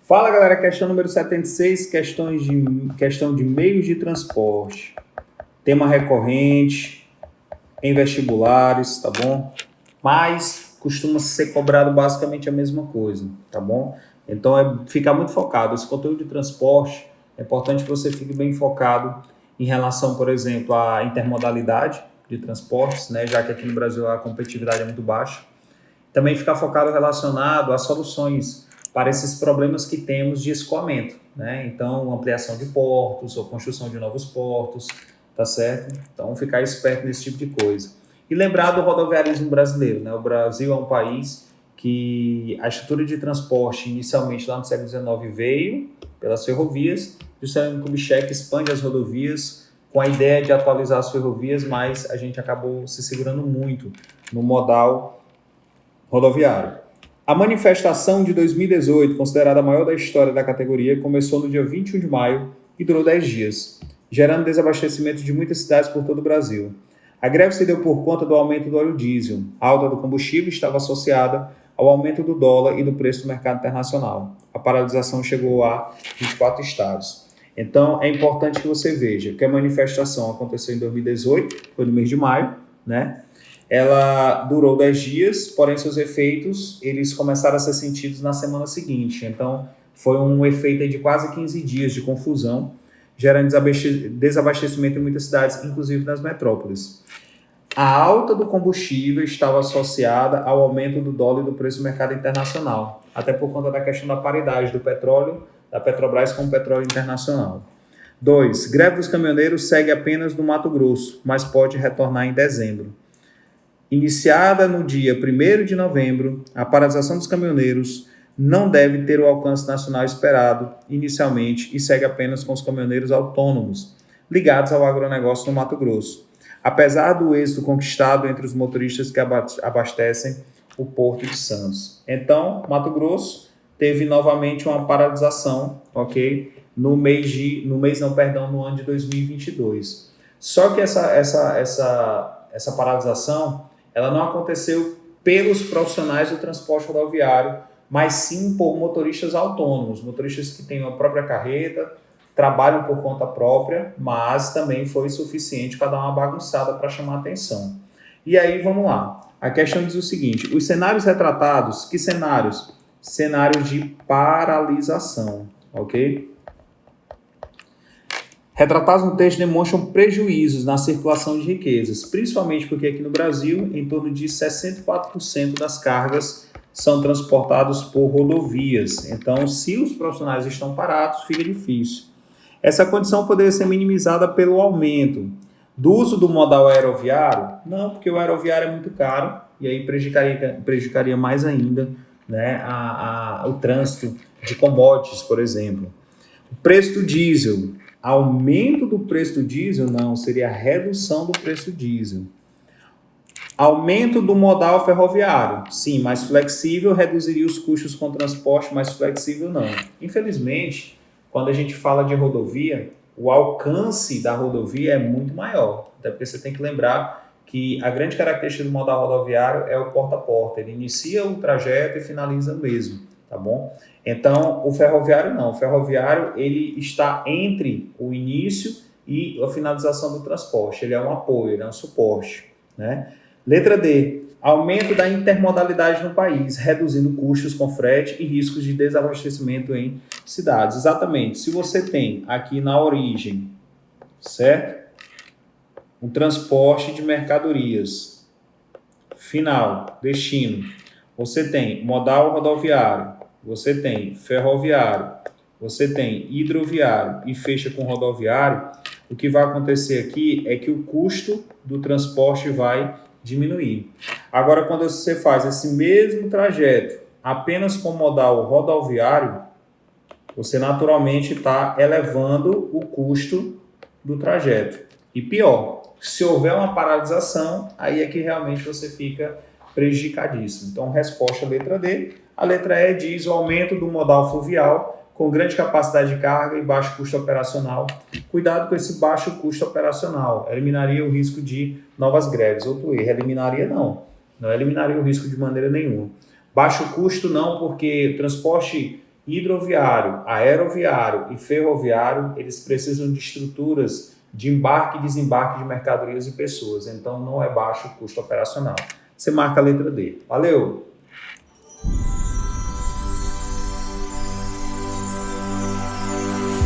Fala galera, questão número 76, questão de meios de transporte. Tema recorrente, em vestibulares, tá bom? Mas costuma ser cobrado basicamente a mesma coisa, tá bom? Então ficar muito focado. Esse conteúdo de transporte, é importante que você fique bem focado em relação, por exemplo, à intermodalidade de transportes, né? Já que aqui no Brasil a competitividade é muito baixa. Também ficar focado relacionado a soluções para esses problemas que temos de escoamento, né? Então, ampliação de portos ou construção de novos portos, tá certo? Então, ficar esperto nesse tipo de coisa. E lembrar do rodoviarismo brasileiro, né? O Brasil é um país que a estrutura de transporte, inicialmente lá no século XIX, veio pelas ferrovias, Juscelino Kubitschek expande as rodovias com a ideia de atualizar as ferrovias, mas a gente acabou se segurando muito no modal rodoviário. A manifestação de 2018, considerada a maior da história da categoria, começou no dia 21 de maio e durou 10 dias, gerando desabastecimento de muitas cidades por todo o Brasil. A greve se deu por conta do aumento do óleo diesel. A alta do combustível estava associada ao aumento do dólar e do preço do mercado internacional. A paralisação chegou a 24 estados. Então, é importante que você veja que a manifestação aconteceu em 2018, foi no mês de maio, né? Ela durou 10 dias, porém seus efeitos eles começaram a ser sentidos na semana seguinte. Então, foi um efeito de quase 15 dias de confusão, gerando desabastecimento em muitas cidades, inclusive nas metrópoles. A alta do combustível estava associada ao aumento do dólar e do preço do mercado internacional, até por conta da questão da paridade do petróleo, da Petrobras com o petróleo internacional. 2. Greve dos caminhoneiros segue apenas no Mato Grosso, mas pode retornar em dezembro. Iniciada no dia 1º de novembro, a paralisação dos caminhoneiros não deve ter o alcance nacional esperado inicialmente e segue apenas com os caminhoneiros autônomos, ligados ao agronegócio no Mato Grosso, apesar do êxito conquistado entre os motoristas que abastecem o Porto de Santos. Então, Mato Grosso teve novamente uma paralisação, ok? No ano de 2022. Só que essa paralisação ela não aconteceu pelos profissionais do transporte rodoviário, mas sim por motoristas autônomos, motoristas que têm a própria carreta, trabalham por conta própria, mas também foi suficiente para dar uma bagunçada para chamar a atenção. E aí, vamos lá. A questão diz o seguinte, os cenários retratados, que cenários? Cenários de paralisação, ok? Retratados no texto demonstram prejuízos na circulação de riquezas, principalmente porque aqui no Brasil, em torno de 64% das cargas são transportadas por rodovias. Então, se os profissionais estão parados, fica difícil. Essa condição poderia ser minimizada pelo aumento do uso do modal aeroviário? Não, porque o aeroviário é muito caro e aí prejudicaria mais ainda, né, o trânsito de commodities, por exemplo. O preço do diesel. Aumento do preço do diesel? Não, seria a redução do preço do diesel. Aumento do modal ferroviário? Sim, mais flexível, reduziria os custos com transporte, mais flexível não. Infelizmente, quando a gente fala de rodovia, o alcance da rodovia é muito maior. Até porque você tem que lembrar que a grande característica do modal rodoviário é o porta a porta. Ele inicia o trajeto e finaliza o mesmo, tá bom? Então, o ferroviário não. O ferroviário, ele está entre o início e a finalização do transporte. Ele é um apoio, ele é um suporte, né? Letra D. Aumento da intermodalidade no país, reduzindo custos com frete e riscos de desabastecimento em cidades. Exatamente. Se você tem aqui na origem, certo? Um transporte de mercadorias. Final, destino. Você tem modal rodoviário. Você tem ferroviário, você tem hidroviário e fecha com rodoviário, o que vai acontecer aqui é que o custo do transporte vai diminuir. Agora, quando você faz esse mesmo trajeto apenas com modal rodoviário, você naturalmente está elevando o custo do trajeto. E pior, se houver uma paralisação, aí é que realmente você fica prejudicadíssimo. Então, resposta letra D. A letra E diz o aumento do modal fluvial com grande capacidade de carga e baixo custo operacional. Cuidado com esse baixo custo operacional. Eliminaria o risco de novas greves. Outro erro, eliminaria não. Não eliminaria o risco de maneira nenhuma. Baixo custo não, porque transporte hidroviário, aeroviário e ferroviário, eles precisam de estruturas de embarque e desembarque de mercadorias e pessoas, então não é baixo o custo operacional. Você marca a letra D. Valeu!